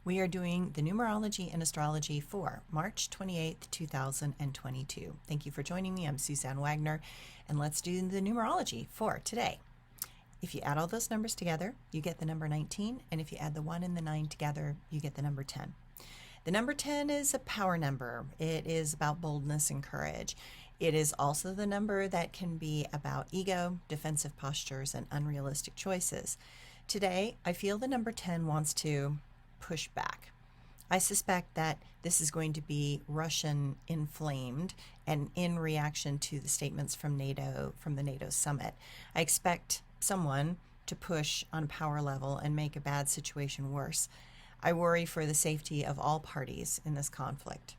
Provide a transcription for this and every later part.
We are doing the Numerology and Astrology for March 28th, 2022. Thank you for joining me. I'm Suzanne Wagner, and let's do the numerology for today. If you add all those numbers together, you get the number 19, and if you add the 1 and the 9 together, you get the number 10. The number 10 is a power number. It is about boldness and courage. It is also the number that can be about ego, defensive postures, and unrealistic choices. Today, I feel the number 10 wants to push back. I suspect that this is going to be Russian inflamed and in reaction to the statements from the NATO summit. I expect someone to push on a power level and make a bad situation worse. I worry for the safety of all parties in this conflict.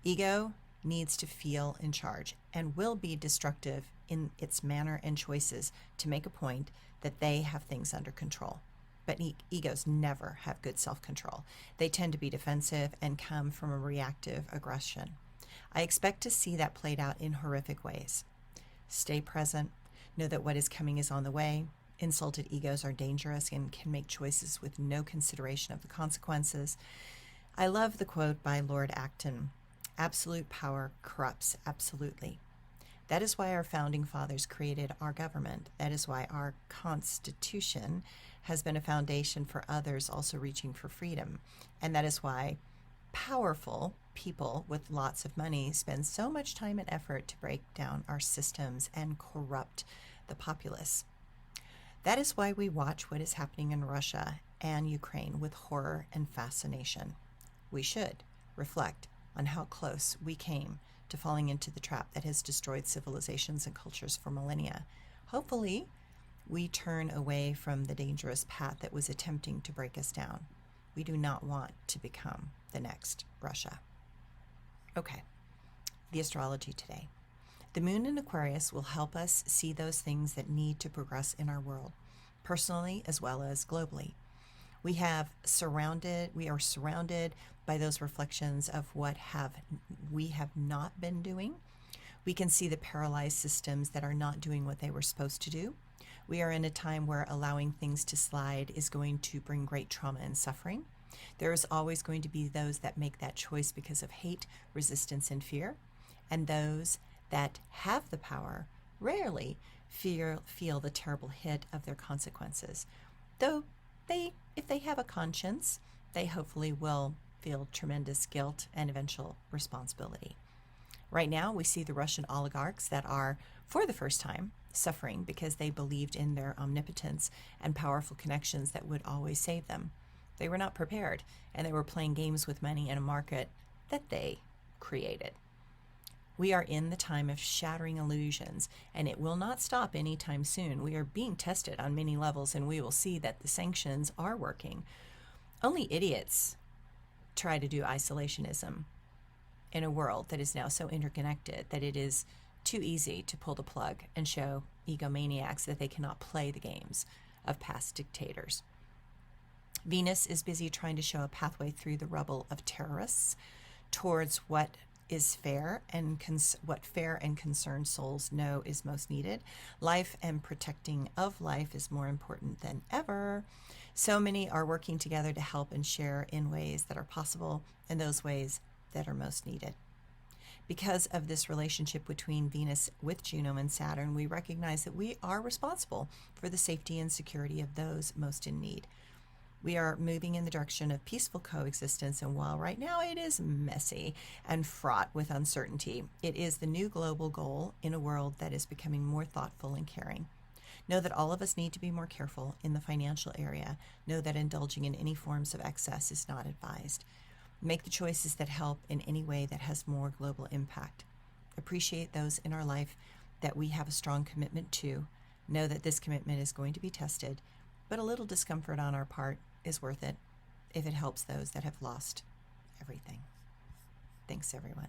Ego needs to feel in charge and will be destructive in its manner and choices to make a point that they have things under control. But egos never have good self-control. They tend to be defensive and come from a reactive aggression. I expect to see that played out in horrific ways. Stay present. Know that what is coming is on the way. Insulted egos are dangerous and can make choices with no consideration of the consequences. I love the quote by Lord Acton, "Absolute power corrupts absolutely." That is why our founding fathers created our government. That is why our Constitution has been a foundation for others also reaching for freedom. And that is why powerful people with lots of money spend so much time and effort to break down our systems and corrupt the populace. That is why we watch what is happening in Russia and Ukraine with horror and fascination. We should reflect on how close we came to falling into the trap that has destroyed civilizations and cultures for millennia. Hopefully, we turn away from the dangerous path that was attempting to break us down. We do not want to become the next Russia. Okay, the astrology today. The moon in Aquarius will help us see those things that need to progress in our world, personally as well as globally. We are surrounded by those reflections of what we have not been doing. We can see the paralyzed systems that are not doing what they were supposed to do. We are in a time where allowing things to slide is going to bring great trauma and suffering. There is always going to be those that make that choice because of hate, resistance, and fear. And those that have the power rarely feel the terrible hit of their consequences. Though if they have a conscience, they hopefully will feel tremendous guilt and eventual responsibility. Right now, we see the Russian oligarchs that are, for the first time, suffering because they believed in their omnipotence and powerful connections that would always save them. They were not prepared, and they were playing games with money in a market that they created. We are in the time of shattering illusions, and it will not stop anytime soon. We are being tested on many levels, and we will see that the sanctions are working. Only idiots try to do isolationism in a world that is now so interconnected that it is too easy to pull the plug and show egomaniacs that they cannot play the games of past dictators. Venus is busy trying to show a pathway through the rubble of terrorists towards what is fair and what fair and concerned souls know is most needed. Life and protecting of life is more important than ever. So many are working together to help and share in ways that are possible and those ways that are most needed. Because of this relationship between Venus with Juno and Saturn, we recognize that we are responsible for the safety and security of those most in need. We are moving in the direction of peaceful coexistence, and while right now it is messy and fraught with uncertainty, it is the new global goal in a world that is becoming more thoughtful and caring. Know that all of us need to be more careful in the financial area. Know that indulging in any forms of excess is not advised. Make the choices that help in any way that has more global impact. Appreciate those in our life that we have a strong commitment to. Know that this commitment is going to be tested, but a little discomfort on our part is worth it if it helps those that have lost everything. Thanks, everyone.